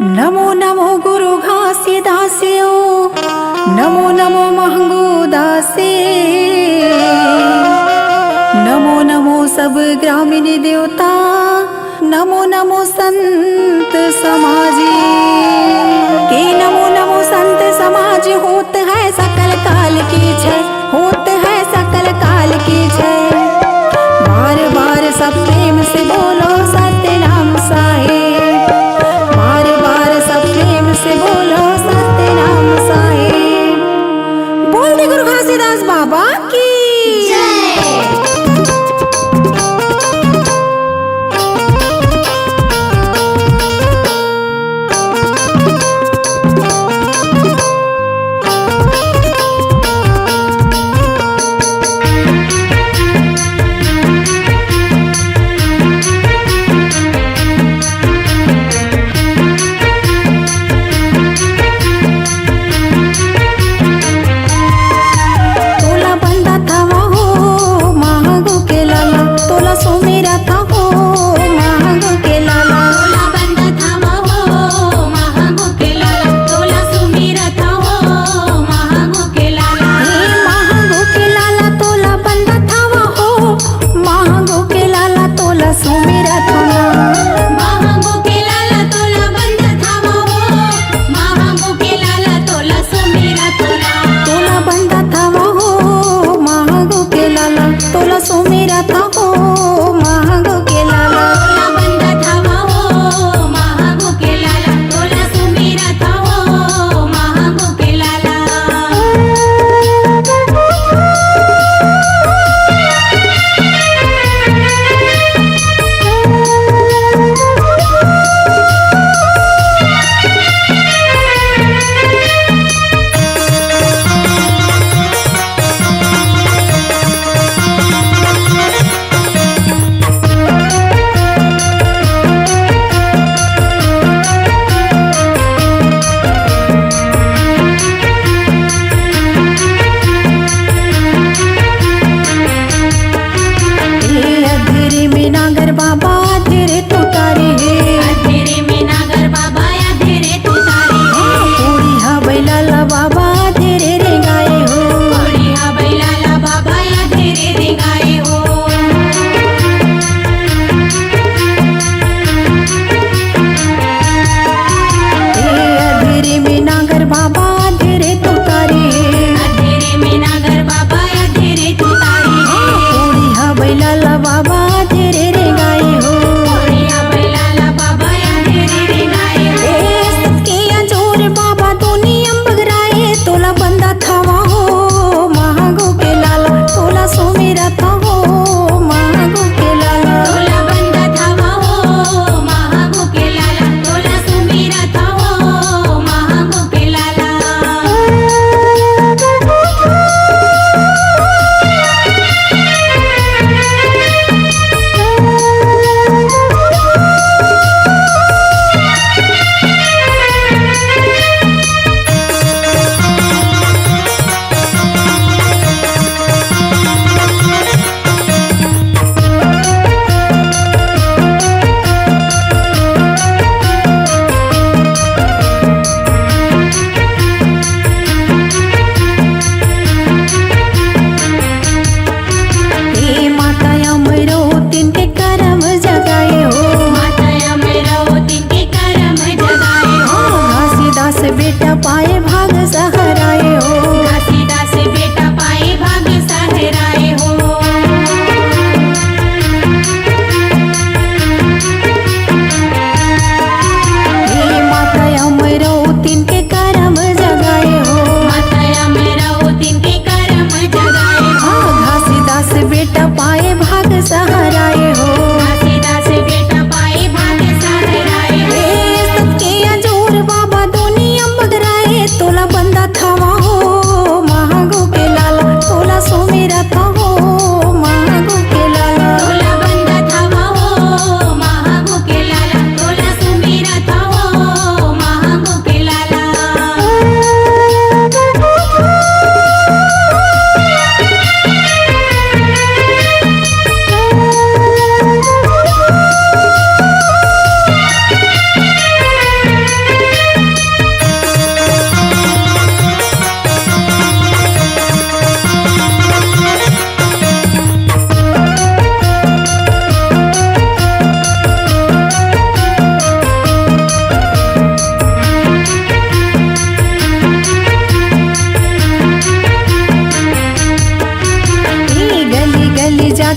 नमो नमो गुरु घासीदास्यो, नमो नमो महंगो दासे, नमो नमो सब ग्रामीण देवता, नमो नमो संत समाजी के, नमो नमो संत समाज। होत है सकल काल की जय, होत है सकल काल की जय। बार बार सब प्रेम से बोलो सत्य नाम साहेब, बार बार सब प्रेम से बोलो सत्य नाम साहेब। बोल दे गुरु घासीदास बाबा की जय।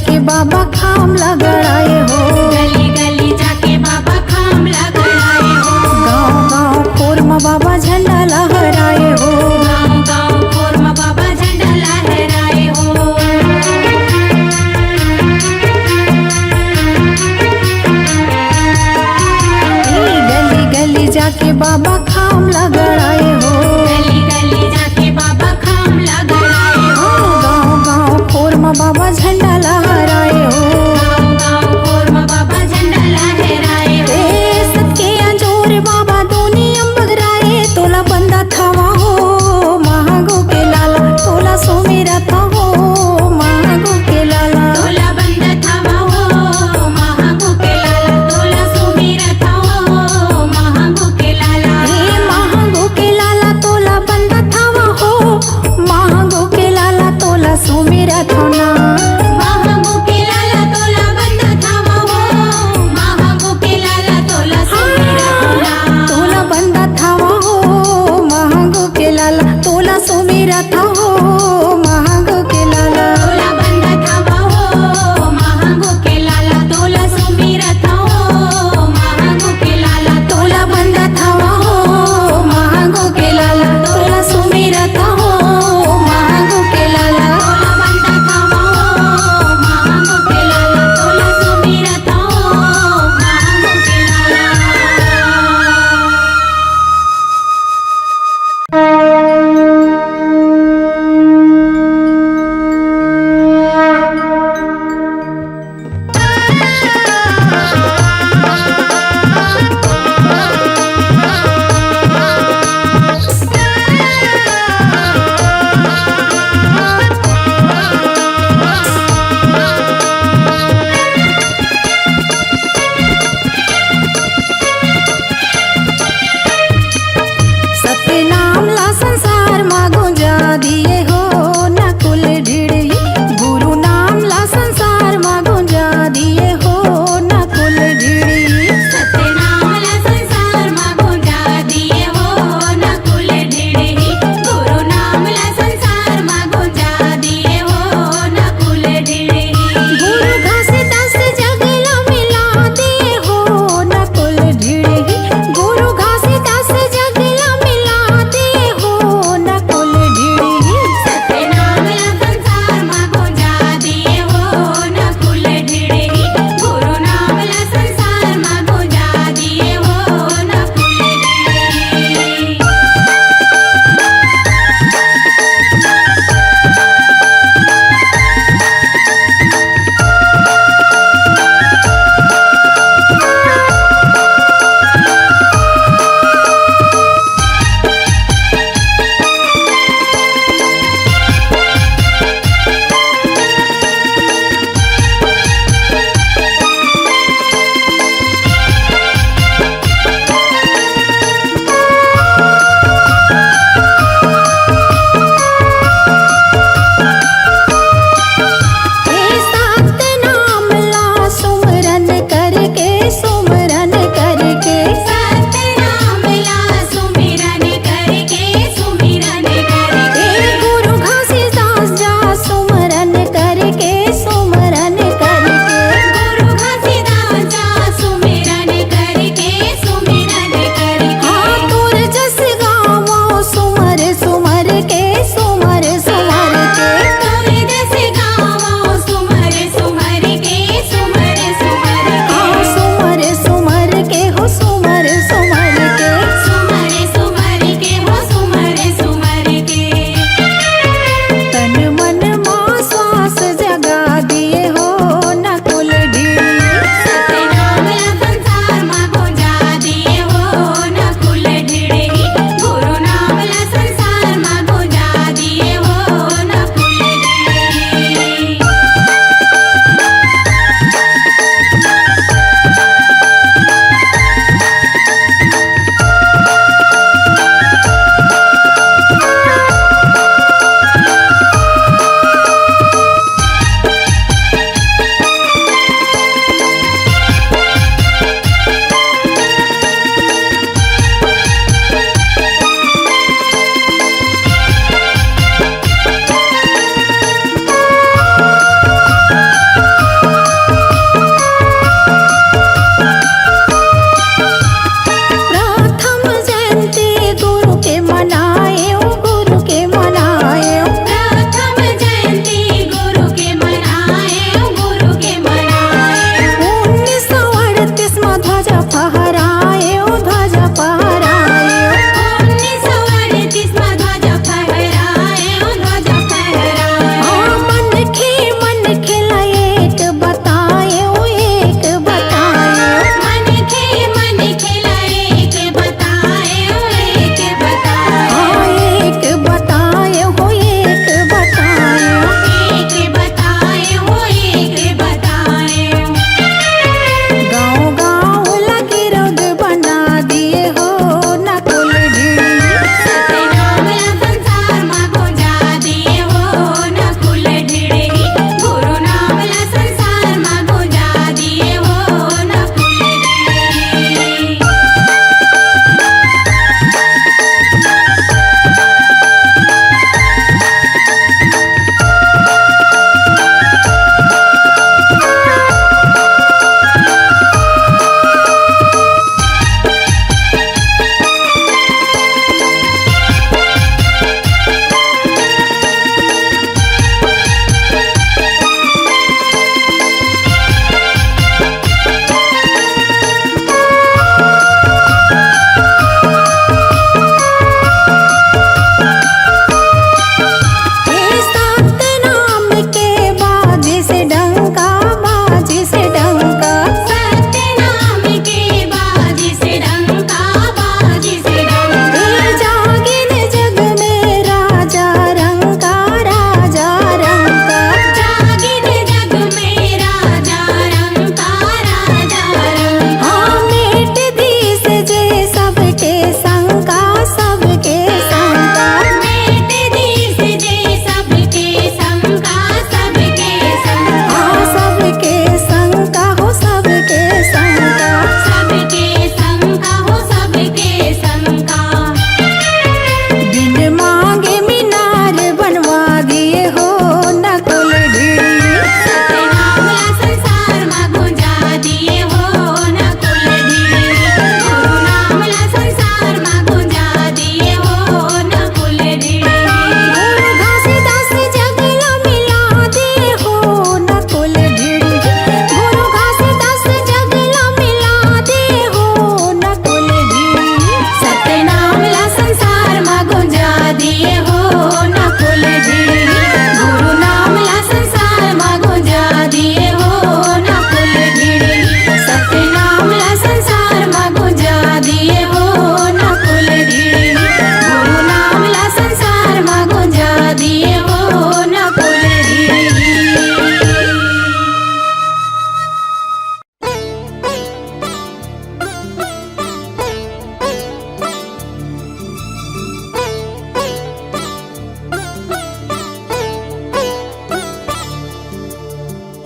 जाके बाबा खाम लगड़ाए हो, गली गली जाके बाबा खाम लगड़ाए हो, गाँव गाँव खोर में बाबा झंडा लहराए हो, गाँव गाँव खोर में बाबा झंडा लहराए हो। गली गली जाके बाबा खाम लगड़ाए हो, गली गली जाके बाबा खाम लगड़ाए हो, गाँव गाँव खोर में बाबा झंडा लहराए हो, गाँव गाँव खोर में बाबा झंडा लहराए हो। सबके अंजोर बाबा दुनिया बगराए, तोला बंदा थावा हो महागो के लाला, तोला सोमेरा था हो महागो के लाला, तोला बंद थावा हो महागो के लाला, तोला सुमेरा था हो महागो के लाला। हे महागो के लाला तोला बंदा थावा हो महागो के लाला, तोला सोमेरा था ना। महागो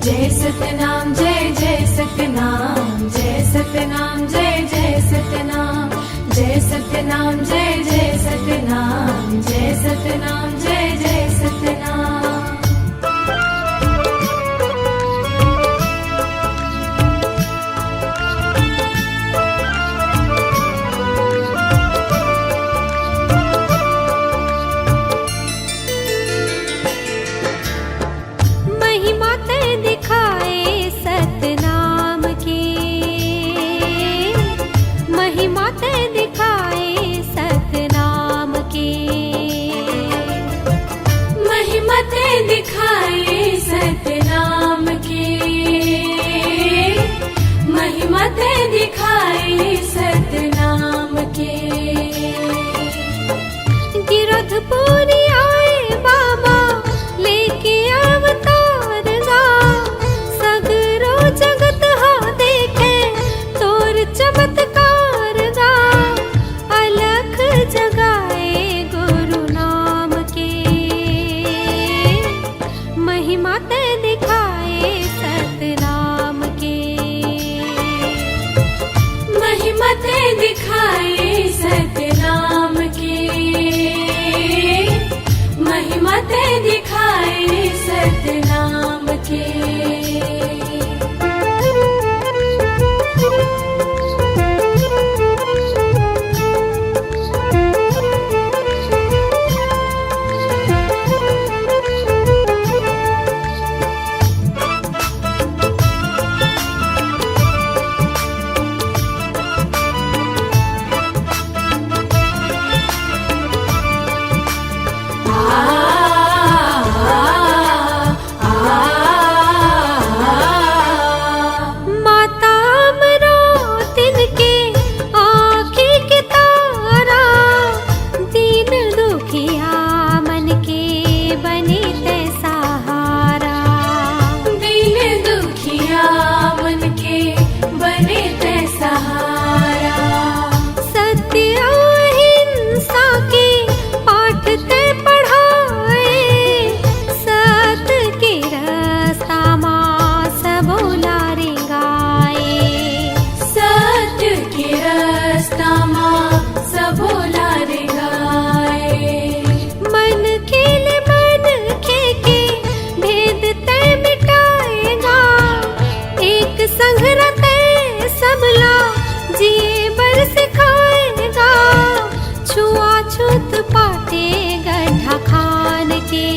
जय सतनाम जय जय सतनाम जय सतनाम जय जय सतनाम जय सतनाम जय जय सतनाम जय सतनाम जय जय सतनाम। महिमा ते दिखाए सतनाम की, महिमा ते दिखाए सतनाम की, महिमा ते दिखाए सतनाम की, महिमा ते दिखाए सतनाम की। गिरधपुरी आए बाबा लेके अवतार गा, सगरो जगत हा देखे तोर चमत्कार गा, अलख जगाए गुरु नाम के, महिमा ते दिखाए सतनाम के, महिमा ते दिखाए सतनाम की, महिमा ते दिखाए सतनाम की। माता अमरावती के आँखी के तारा, दीन दुखिया मन के बने ते सहारा, दीन दुखिया मन के बने ते सहारा। सत्य अहिंसा के पाठ ते पढ़ाए, सत के रास्ता माँ सबोला रे गाए, सत्य के रास्ता माँ सबोला रे गाए। मन खेले मन के भेद ते मिटाएगा, एक संग रहते सबला जिए बर सिखाएगा, छुआछूत पाटे गड्ढा खान के,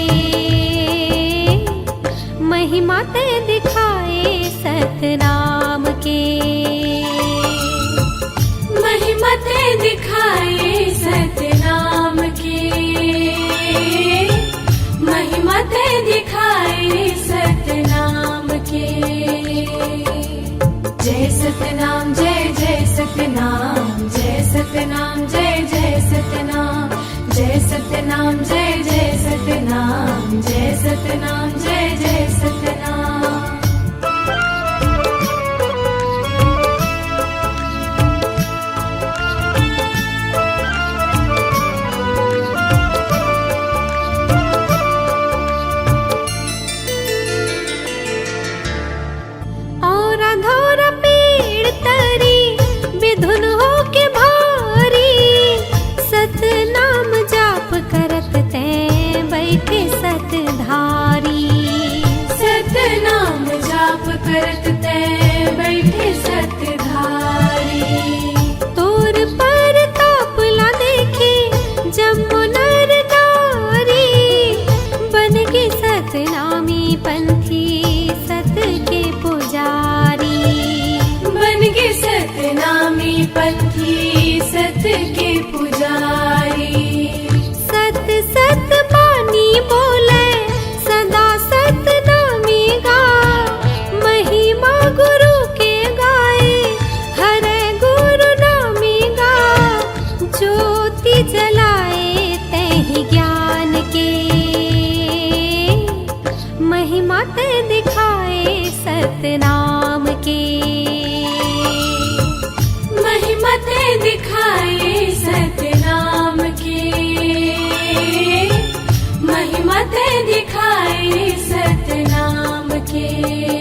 महिमा ते दिखाए सतनाम के, महिमा ते दिखाए सतनाम की, महिमा ते दिखाए सतनाम की। जय सतनाम जय जय सतनाम जय सतनाम जय जय सतनाम जय सतनाम जय जय सतनाम जय सतनाम जय जय सतनाम। और अधोरा पेड़ तरी विधुन हो के भारी, सतनाम जाप करत ते बैठे सतधारी, सतनाम जाप करत ते बैठे सतधारी। तोर पर तापला देखे जम्मू नर नारी, बन के सतनामी पंथी सत के पुजारी, बन के सतनामी पंथी सत के पुजारी। सत सत बानी बोले सदा सतनामी गा, महिमा गुरु के गाए हरे गुरु नामी गा, ज्योति जलाए तहि ज्ञान के, महिमा ते दिखाए सतनाम के, महिमा ते दिखाए सतनाम की, महिमा ते दिखाए सतनाम की।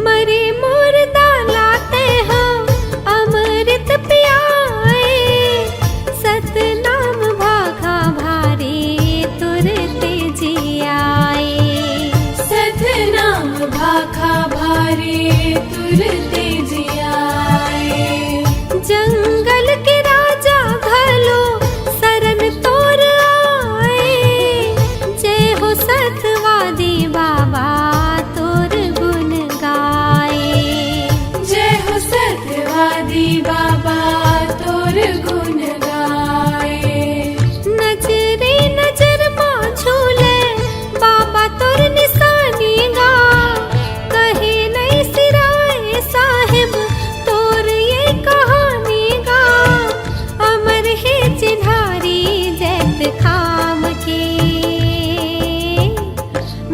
मरे मुर्दा लाते हैं अमृत पियाए, सतनाम भाखा भारी तुरते जियाए। सतनाम भाखा भारी तुरते जियाए। जंगल के राजा भलो शरण तोर आए, जय हो सतवादी बाबा बाबा तोर गुण गाए। नजरे नजर माँ झूले बाबा तोर निशानी गा, कहे नहीं सिराए साहिब तोर ये कहानी गा। अमर है चिन्हारी जैत खाम के,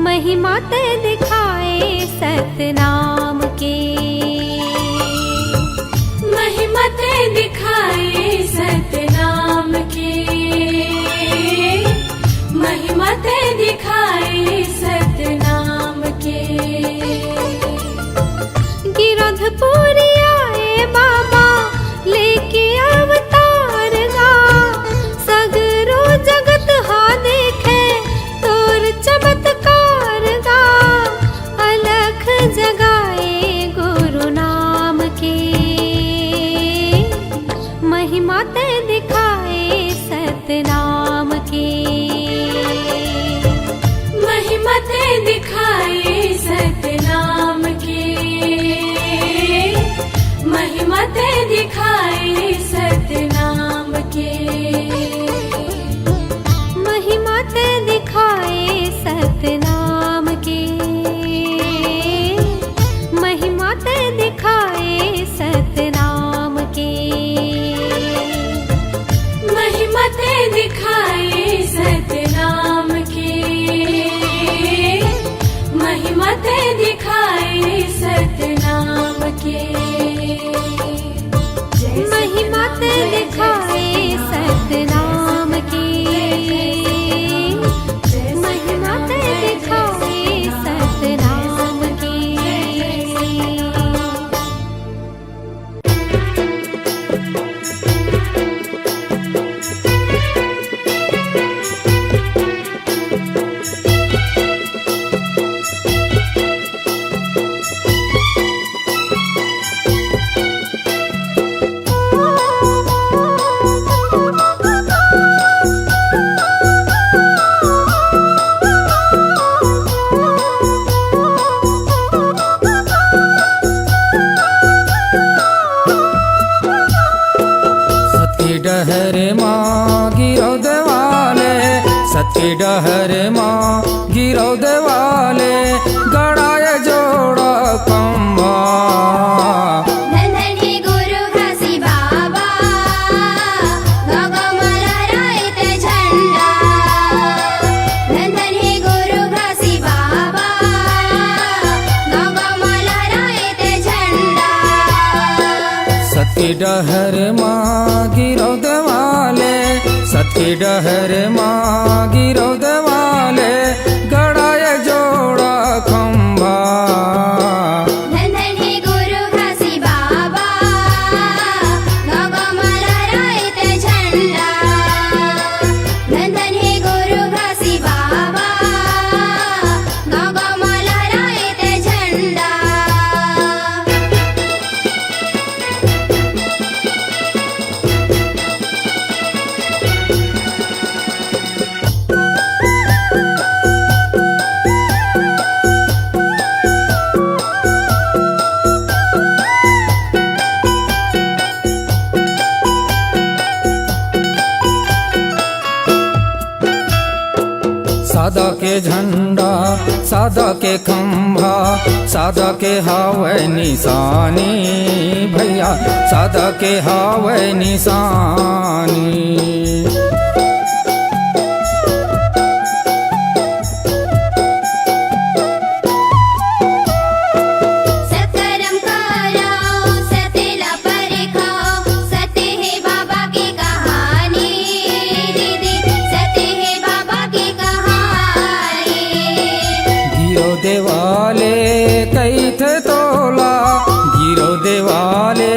महिमा ते दिखाए सतनाम के। महिमा ते दिखाए सतनाम के, महिमा ते दिखाए सतनाम के। गिरधपुरी आए बाबा लेके अवतार गा, सगरो जगत हा देखे तोर चमत्कार गा। अलख जगाए गुरु नाम के, महिमा ते दिखाए सतनाम के। महिमा ते दिखाए सतनाम के, महिमा ते दिखाए सतनाम के। महिमा ते दिखाए सतनाम के, महिमा ते दिखाए सतनाम के। महिमा ते दिखाए सतनाम के, महिमा ते दिखाए सतनाम के। महिमा ते दिखाए सतनाम के, महिमा ते दिखाए सतनाम के। डहर माँ गिरो देवाले, सती डहर माँ गिरो देवाले, गड़ाए जोड़ा खंभा। नंदनी गुरु घासी बाबा, गगमल रायते झंडा। नंदनी गुरु घासी बाबा, गगमल रायते झंडा। सती डहर माँ गिरो देवाले, सती डहर माँ गिरो देवाले, गड़ाए जोड़ा खंभा। नंदनी गुरु घासी बाबा, गगमल रायते झंडा। नंदनी गुरु घासी बाबा, गगमल रायते झंडा। सादा के झंडा सादा के खंभा सादा के हावे निशानी भैया सादा के हावे निशानी। सत्कर्म कराओ सतेला परखाओ सत्य है बाबा की कहानी दीदी सत्य है बाबा की कहानी। गिरो देवाले कई थे तोला गिरो देवाले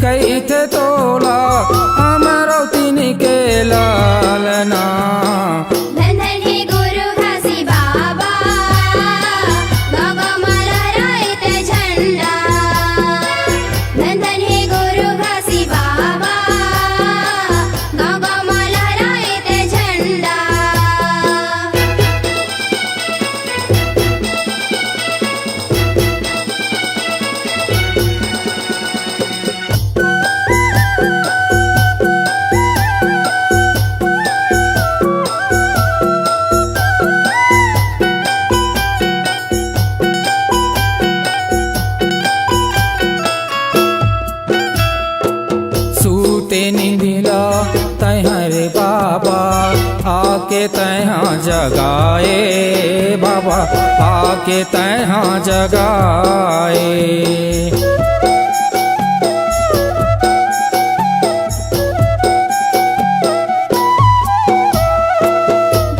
कई थे तोला अमरो तीन के लालना। धन धन है गुरु घासी बाबा गाँव गाँव में लहराए झंडा। धन धन है गुरु घासी बाबा गाँव गाँव में लहराए झंडा। सूते निंदिला तैहरे बाबा आके तैहाँ जगाए बाबा आके तैहाँ जगाए।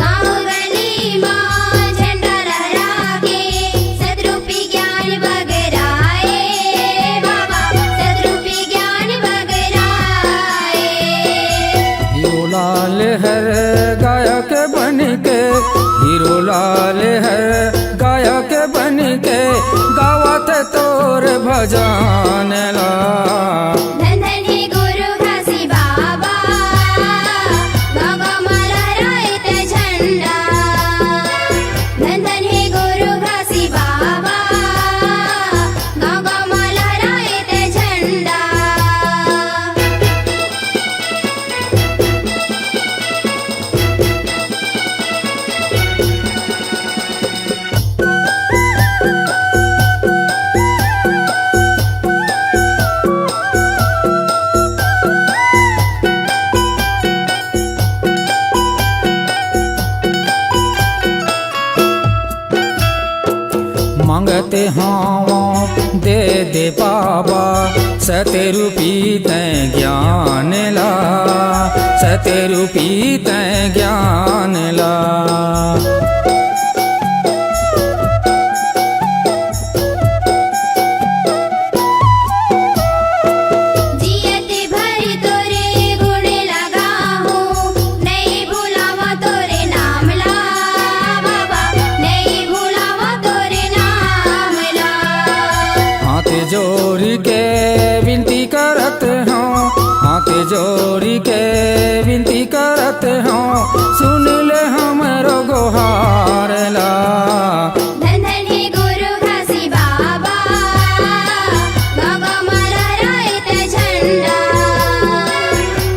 गाँव गली माँ झंडा लहरा के सतरूपी ज्ञान बगराए बाबा सतरूपी ज्ञान बगराए। हीरो लाल हर गायक बन के हीरो लाल हर गायक बन के गावत तोर भजन ला। धन धन है गुरु घासी बाबा गाँव गाँव में लहराए झंडा। धन धन है गुरु घासी बाबा गाँव गाँव में लहराए झंडा। मांगते हावा दे दे बाबा सते रूपी तैं ज्ञान ला सते रूपी तैं ज्ञान ला। जियत भरी तोरे गुण लगा हूँ नहीं भूलावा तोरे नाम ला बाबा नहीं भूलावा तोरे नाम ला। हाथ जोड़ के विनती करत हूँ हाथ जोड़ के विनती करत हूँ सुन ले हमरो गोहार ला। धन धन है गुरु घासी बाबा गाँव गाँव में लहराए झंडा।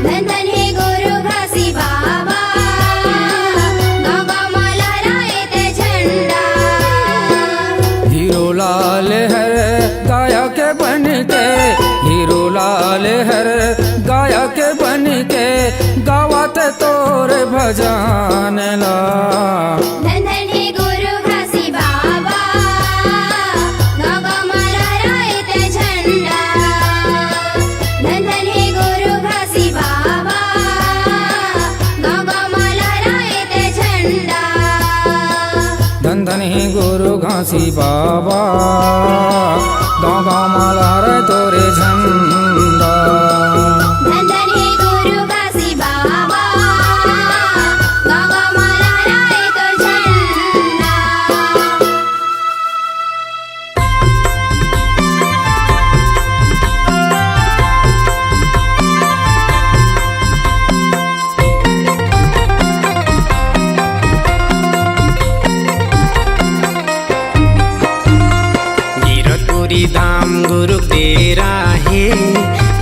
धन धन है गुरु घासी बाबा गाँव गाँव में लहराए झंडा। हीरो लाल हर गायक बन के हीरो लाल हर गायक बन के गावत तोर भजन ला। धन धन है गुरु घासी बाबा गाँव गाँव में लहराए झंडा। धन धन है गुरु घासी बाबा गाँव गाँव में लहराए झंडा। धन धन ही गुरु घासी बाबा गाँव गाँव मालार तोरे झंडा। धन धन है गुरु घासी बाबा गाँव गाँव में लहराए झंडा। गिरधपुरी धाम गुरु तेरा है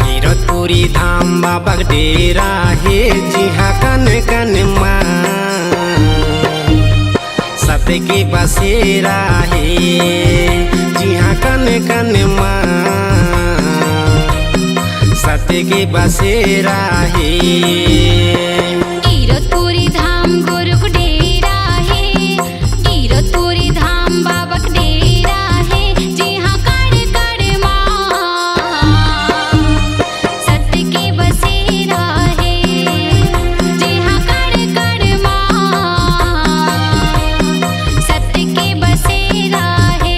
गिरधपुरी धाम बाबा का डेरा है जी हाँ कन कन माँ सब सत्य के बसेरा है जी हाँ कन कन माँ सत्य के बसेरा है। कीरतपुरी धाम गुरु को डेरा है, कीरतपुरी धाम बाबा का डेरा है, जी हाँ कड़ कड़ माँ सत्य के बसेरा है, जी हाँ कड़ कड़ माँ सत्य के बसेरा है।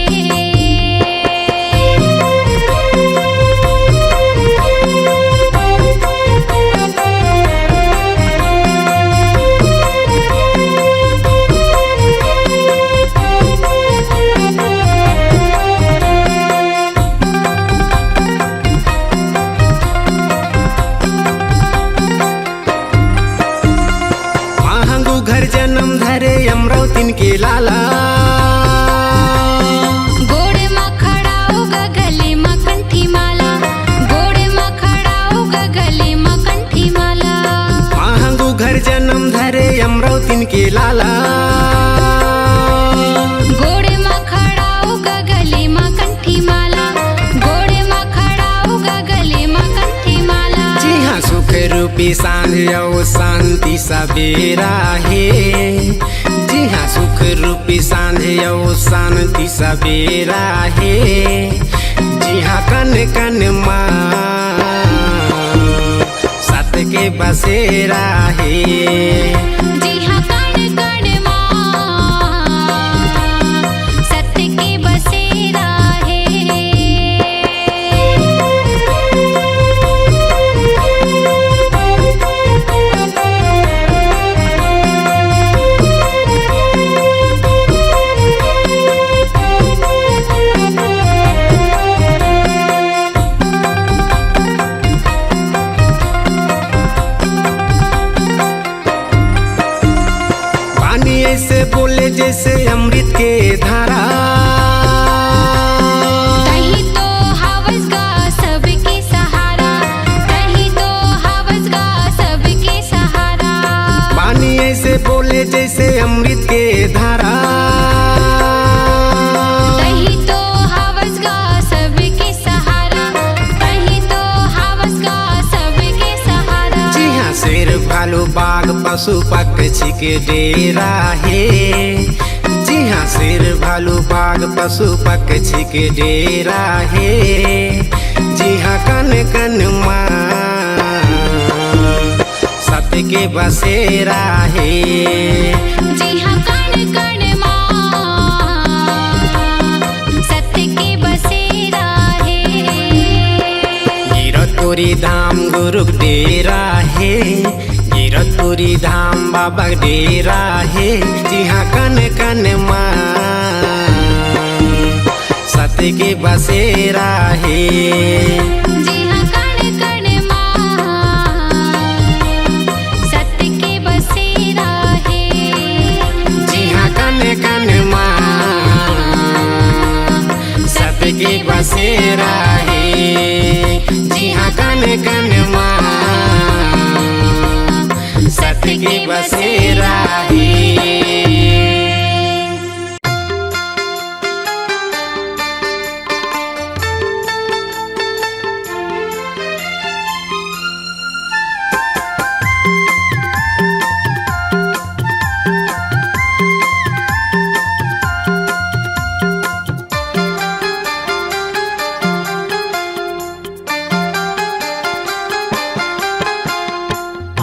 महंगू घर जन्म धरे अमरावतीन के लाला गोड़ में खड़ा होगा गले में कंठी माला, गोड़ में खड़ा होगा गले में कंठी माला। महंगू घर जन्म धरे अमरावतीन के लाला गोड़ में खड़ा होगा गले में कंठी माला, गोड़ में खड़ा होगा गले में कंठी माला। जी हाँ सुख रूपी सांझ और शांति सवेरा है जी हाँ सुख रूपी सांझ और शांति सवेरा है जी हाँ कन कन माँ सत्य के बसेरा है। जी हाँ कड़ कड़ माँ सत्य के बसेरा है। पानी ऐसे बोले जैसे अमृत के धारा कहीं तो हवस का सबके सहारा, कहीं तो हवस का सबके सहारा। पानी ऐसे बोले जैसे अमृत के धारा कहीं तो हवस का सबके सहारा, कहीं तो हवस का सबके सहारा। जी हाँ शेर भालू बाघ पशु पक्षी के डेरा है जी हाँ शेर भालू बाघ पशु पक्षी के डेरा है जी हाँ कन कन माँ सत्य के बसेरा है। जी हाँ कड़ कड़ माँ सत्य के बसेरा है। कीरतपुरी धाम गुरु का डेरा है कीरतपुरी धाम बाबा का डेरा है जी हाँ कन कन माँ सत्य के बसेरा है। जी हाँ कड़ कड़ माँ सत्य के बसेरा है। जी हाँ कन कन माँ सत्य के बसेरा है जी हाँ कन कन माँ सत्य के बसेरा है।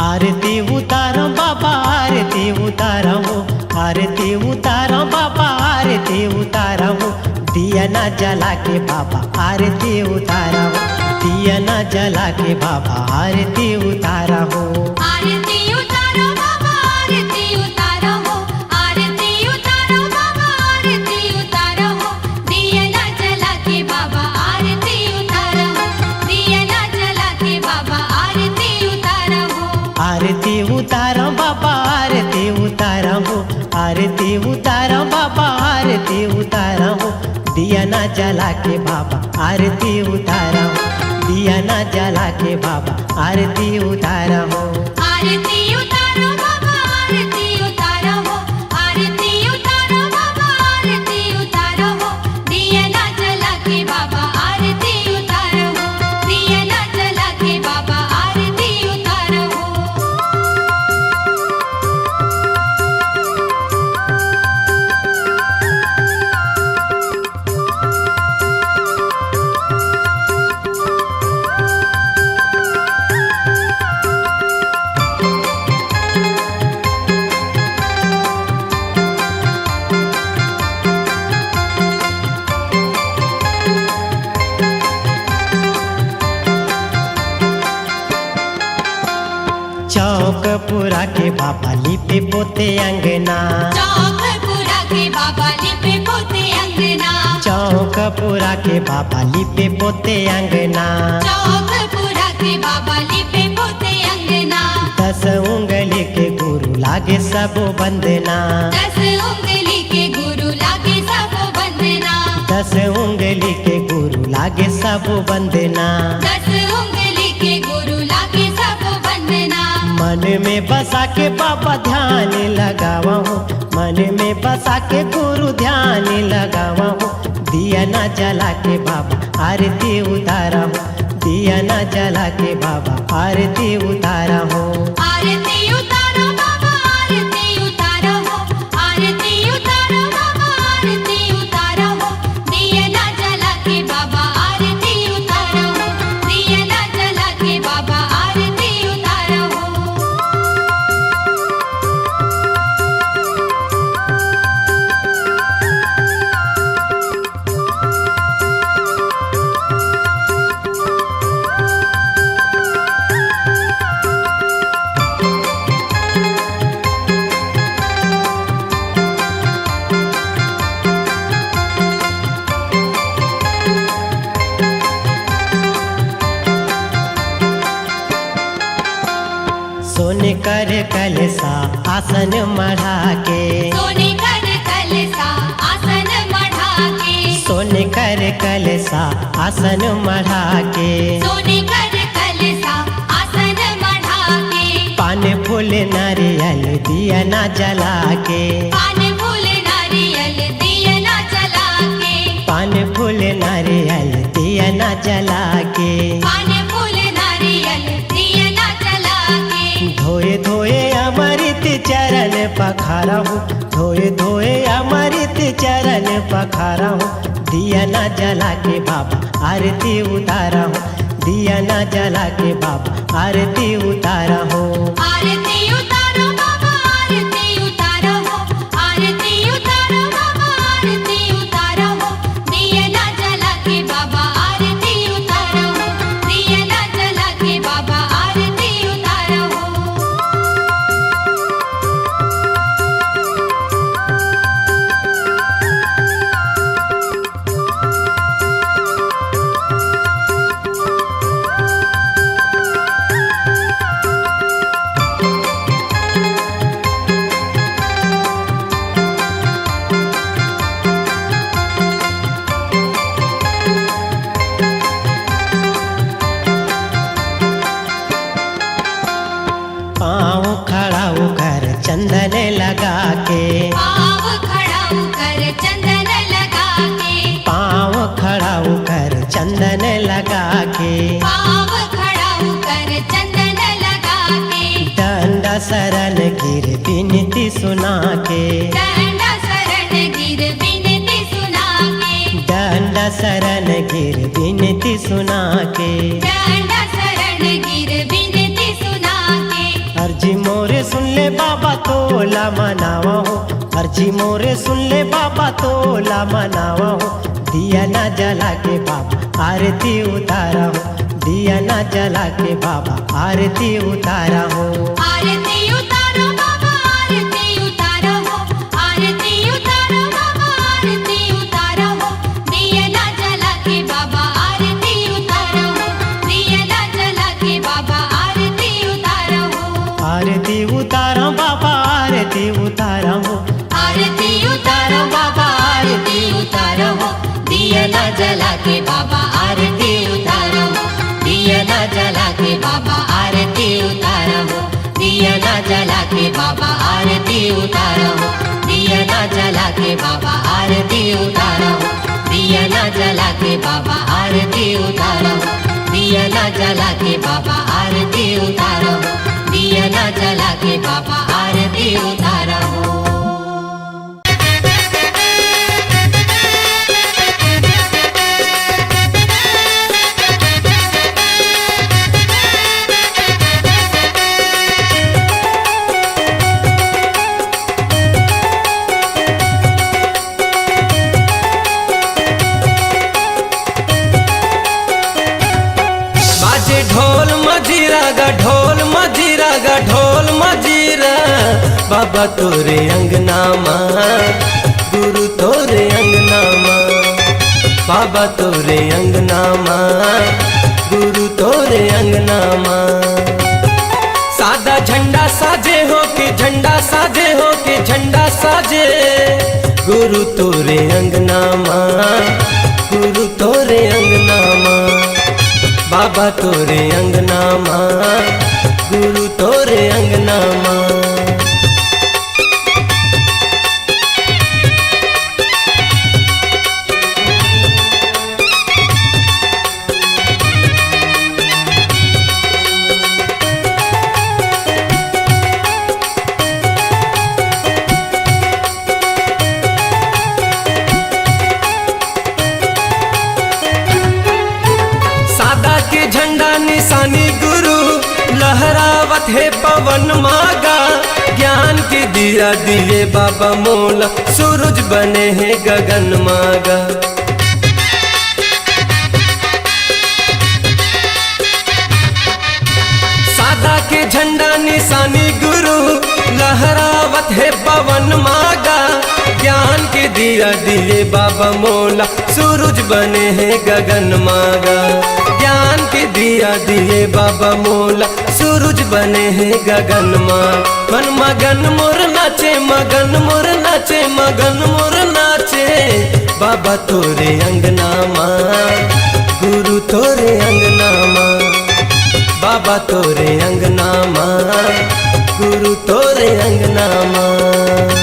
आरती उतारो बाबा आरती उतारो आरती उतारो बाबा आरती उतारो दिया ना जला के बाबा आरती उतारो दिया ना जला के बाबा आरती उतारो। आरती उतारो बाबा आरती उतारो हो, आरती उतारो बाबा आरती उतारो हो, दिया ना जला के बाबा आरती उतारो हो, दिया ना जला के बाबा आरती उतारो हो। आरती उतारो बाबा आरती उतारो आरती उतारो बाबा आरती उतारो दिया ना जला के बाबा आरती उतारो दिया ना जला के बाबा आरती उतारो। आरती उतारो बाबा आरती उतारो हो, आरती उतारो बाबा चौकपुरा के बाबा लिपे पोते अंगना, चौकपुरा के बाबा लिपे पोते अंगना, चौकपुरा के बाबा लिपे पोते अंगना, चौकपुरा के बाबा लिपे पोते अंगना। 10 उंगली के गुरु लागे सब बंदना, 10 उंगली के गुरु लागे सब बंदना, 10 उंगली के गुरु लागे सब बंदना। 10 उंगली के गुरु लागे सब बंदना। मन में बसा के बाबा ध्यान लगावा हूँ, मन में बसा के गुरु ध्यान लगावा हूँ। दिया ना जला के बाबा आरती उतारा हूँ, दिया ना जला के बाबा आरती उतारा हूँ। आरती उतारो बाबा आरती उतारो हो, आरती उतारो बाबा आरती उतारो हो। दिया ना जला के बाबा आरती उतारो हो, दिया ना जला के बाबा आरती उतारो हो। सोने कर कलसा आसन मढ़ा के, सोने कर कलसा आसन मढ़ा के, सोने कर कलसा आसन मढ़ा के, सोने कर कलसा आसन मढ़ा के। पान फूल नारियल दिया ना जला के, पान फूल नारियल दिया ना जला के, पान फूल नारियल दिया ना जला के। पान फूल नारियल दिया ना जला के। धोए धोए अमृत चरण पखारा हूँ, धोए धोए अमृत चरण पखारा हूँ। दिया ना जला के बाबा आरती उतारा हूँ, दिया ना जला के बाबा आरती उतारा हूँ। आरती उतारो बाबा आरती उतारो हो, आरती उतारो बाबा आरती उतारो हो। दिया ना जला के बाबा आरती उतारो हो, दिया ना जला के बाबा आरती उतारो हो। पाँव खड़ा होकर चंदन लगा के, पाँव खड़ा होकर चंदन लगा के, पाँव खड़ा होकर चंदन लगा के। पाँव खड़ा होकर चंदन लगा के। डंडा शरण गिर विनती सुना के, डंडा शरण गिर विनती सुना के, डंडा शरण गिर विनती सुना के। डंडा शरण गिर विनती सुना के। अर्जी मोरे सुन ले बाबा तोला मनावा हो, अर्जी मोरे सुन ले बाबा तोला मनावा हो। दिया ना जला के बाबा आरती उतारा हो, दिया ना जला के बाबा आरती उतारा हो। आरती उतारो बाबा आरती उतारो हो, आरती उतारो बाबा आरती उतारो हो। दिया ना जला के बाबा आरती उतारो हो, दिया ना जला के बाबा आरती उतारो हो। आरती उतारा बाबा आरती उतारा हो, आरती उतारो बाबा आरती उतारो हो। दिया ना जला के बाबा आरती उतारो हो, दिया ना जला के बाबा आरती उतारो हो। दिया ना जला के बाबा आरती उतारो हो, दिया ना जला के बाबा आरती उतारो हो। दिया ना जला के बाबा आरती उतारो हो, दिया ना जला के बाबा आरती उतारो हो। दिया ना जला के बाबा आरती उतारो हो। बाजे ढोल मजीरा गा ढोल मजीरा गा ढोल बाबा तोरे अंगना माँ गुरु तोरे अंगना माँ बाबा तोरे अंगना माँ गुरु तोरे अंगना माँ सादा झंडा साजे हो के झंडा साजे हो के झंडा साजे गुरु तोरे अंगना माँ गुरु तोरे अंगना माँ बाबा तोरे अंगना माँ गुरु तोरे अंगना माँ निशानी गुरु लहरावत है पवन मागा ज्ञान के दिया दिए बाबा मोला सूरज बने हैं गगन मागा सादा के झंडा निशानी गुरु लहरावत है पवन मागा ज्ञान के दिया दिए बाबा मोला सूरज बने हैं गगन मागा ज्ञान के दिया दिए बाबा मोला सूरज बने हैं गगन माँ मन मगन मोर नाचे मगन मोर नाचे मगन मोर नाचे बाबा तोरे अंगना माँ गुरु तोरे अंगना माँ बाबा तोरे अंगना माँ गुरु तोरे अंगना माँ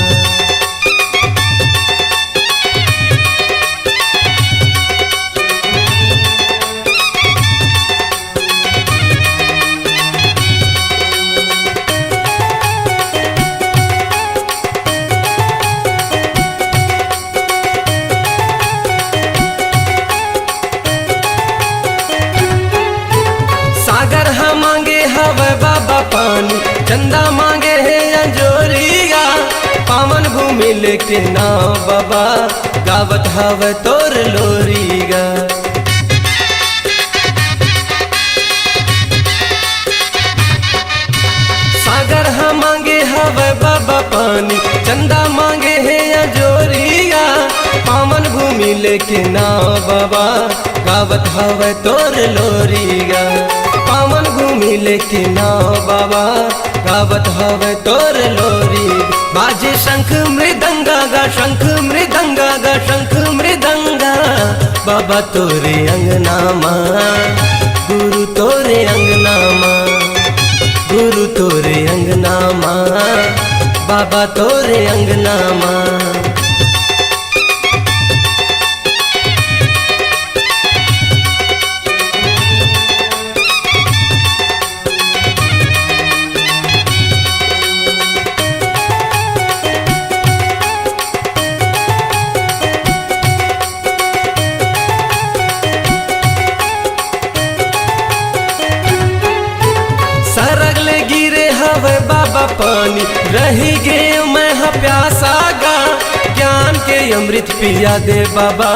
बाबा पानी चंदा मांगे है अंजोरिया पावन भूमि लेके नाव बाबा गावत हवे तोर लोरिया सागर हम मांगे हवे बाबा पानी चंदा मांगे है अंजोरिया पावन भूमि लेके नाव बाबा गावत हवे तोर लोरिया पावन भूमि लेके नाव बाबा गावत हवे तोर लोरी बाजे शंख मृदंगा गा शंख मृदंगा गा शंख मृदंगा बाबा तोरे अंगना माँ गुरु तोरे अंगना माँ गुरु तोरे अंगना माँ बाबा तोरे अंगना माँ बाबा पानी रही गे मैं प्यासा गा ज्ञान के अमृत पिया दे बाबा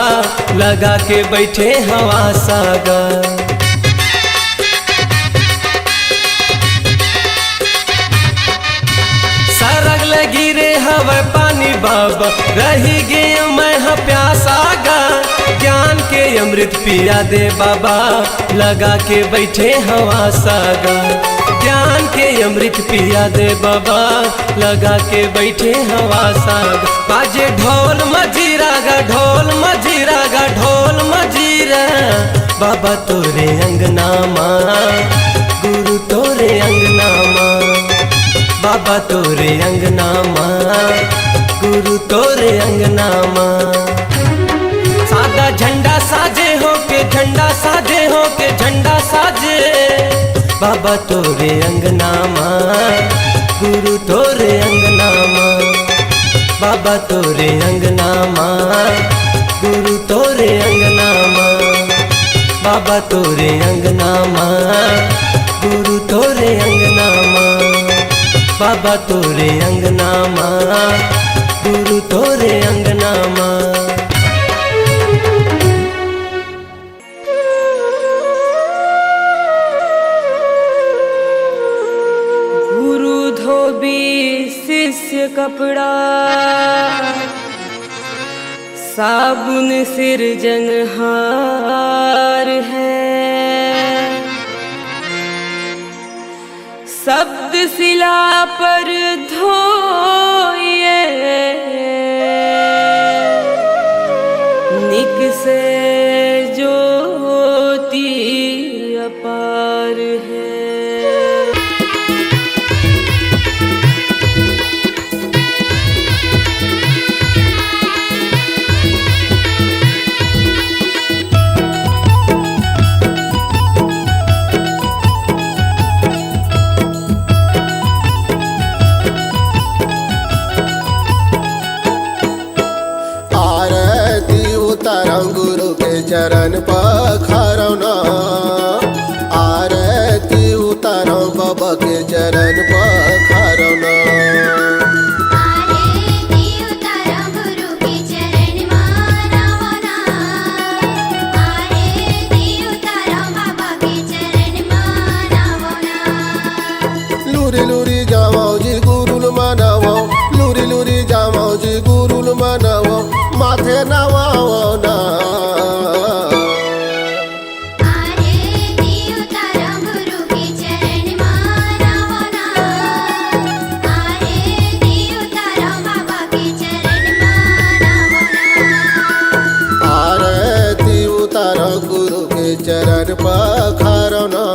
लगा के बैठे हवा सागा सरग लगी रे हवा पानी बाबा रही गे मैं प्यासा गा ज्ञान के अमृत पिया दे बाबा लगा के बैठे हवा सागा ज्ञान के अमृत पिया दे बाबा लगा के बैठे हवा साग बाजे ढोल मजीरा गा ढोल मजीरा गा ढोल मजीरा बाबा तोरे अंगना माँ गुरु तोरे अंगना माँ बाबा तोरे अंगना माँ गुरु तोरे अंगना माँ सादा झंडा साजे हो के झंडा साजे हो के झंडा साजे बाबा तोरे अंगना माँ गुरु तोरे अंगना माँ बाबा तोरे अंगना माँ गुरु तोरे अंगना माँ बाबा तोरे अंगना माँ गुरु तोरे अंगना माँ बाबा तोरे अंगना माँ गुरु तोरे अंगना माँ धोबी शिष्य कपड़ा साबुन सिरजनहार है। शब्द शिला पर धोइए निक से ज्योति अपार है। गुरु के चरण पखारो ना, आरती उतारो बाबा के चरण पखारो ना। आरती उतारो गुरु के चरण मानवो ना, आरती उतारो बाबा के चरण मानवो ना। लूरी लूरी जावाओ जी गुरुल मानवो, लूरी लूरी जावाओ जी गुरुल मानवो, माथे नवाओ ना। आरती उतारो गुरु के चरण मानवो ना, आरती उतारो बाबा के चरण मानवो ना। आरती उतारो गुरु के चरण पखारो ना,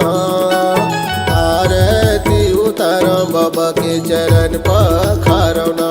आरती उतारो बाबा के चरण पखारो ना।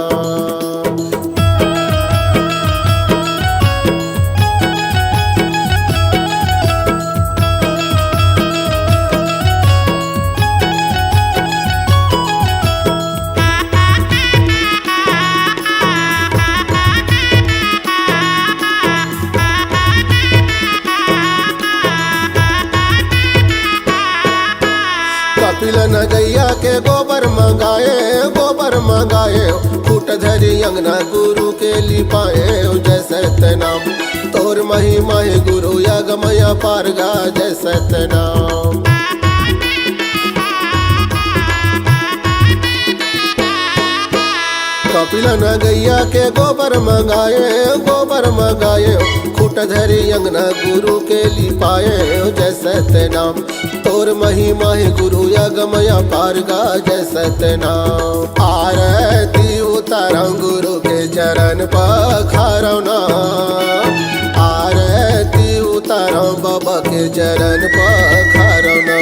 कपिल न गैया के गोबर मंगाए, फूट धरी अंगना गुरु के लिपाए। जैसे नाम तोर महिमा है गुरु यगमया पारगा, जैसे नाम। कपिल न गैया के गोबर मंगाए, खूट धरी अंगना गुरु के लिपाए। जैसे नाम तोर महिमा है गुरु यगमया पारगा, जैसे नाम। आरती उतारो गुरु के चरण पखारो ना, आरती उतारो बाबा के चरण पखारो ना।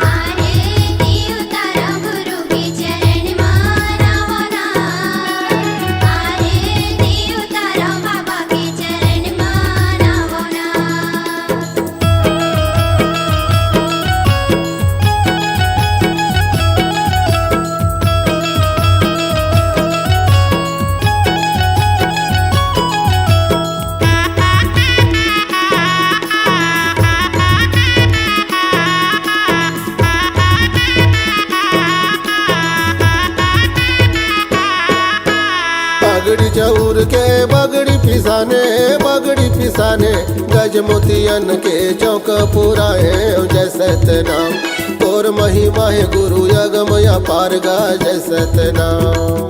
आरती उतारो गुरु के चरण मानवो ना, आरती उतारो बाबा के चरण मानवो ना। बगड़ी चौर के बगड़ी पिसाने, गज मोतियन के चौक पुराए। जैसे नाम तोर महिमा है गुरु यगमया पारगा, जैसे नाम।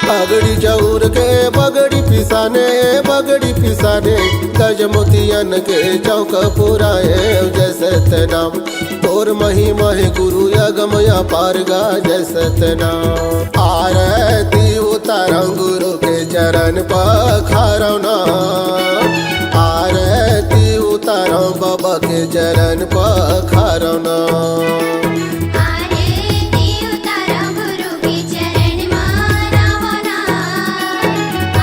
बगड़ी चौर के बगड़ी पिसाने, गज मोतियन के चौक पुराए। जैसे नाम तोर महिमा है गुरु यगमया पारगा, जैसे नाम। आरती उतारो गुरु के चरण पखारो ना, आरती उतारो बाबा के चरण पखारो ना। आरती उतारो गुरु के चरण मानवो ना,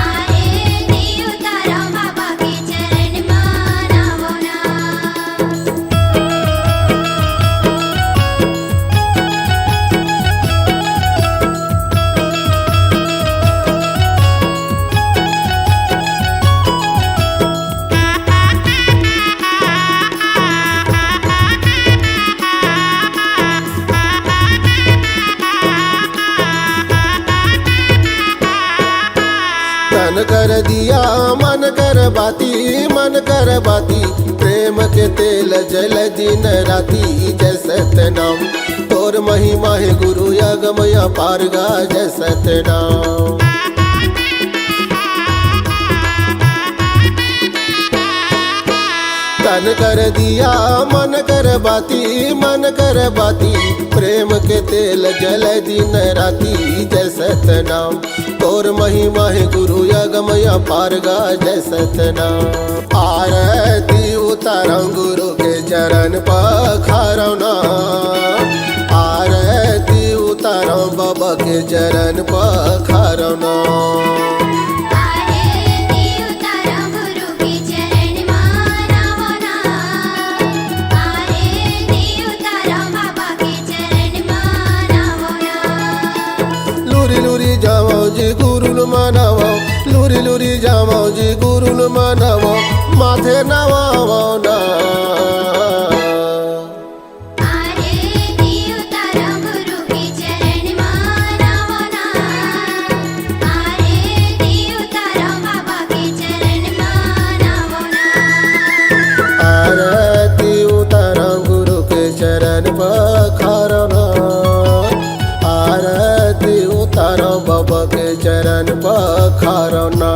आरती उतारो बाबा के चरण मानवो ना। तन कर दिया मन कर बाती प्रेम के तेल जल दिन राती जय सतनाम तोर महिमा है गुरु यगमया पारगा जय सतनाम तन कर दिया मन कर बाती प्रेम के तेल जल दिन राती जय सतनाम तोर महिमा है गुरु यगमया पारगा जय सतनाम आरती उतारा गुरु के चरण पखारना आरती उतारा बाबा के चरण पखारना लूरी जाओ जी गुरु मनावो लूरी जाओ जी गुरु मनावो माथे नवावो ना आरती उतारा गुरु के चरण पखारना आरती उतारा बाबा के चरण पखारना।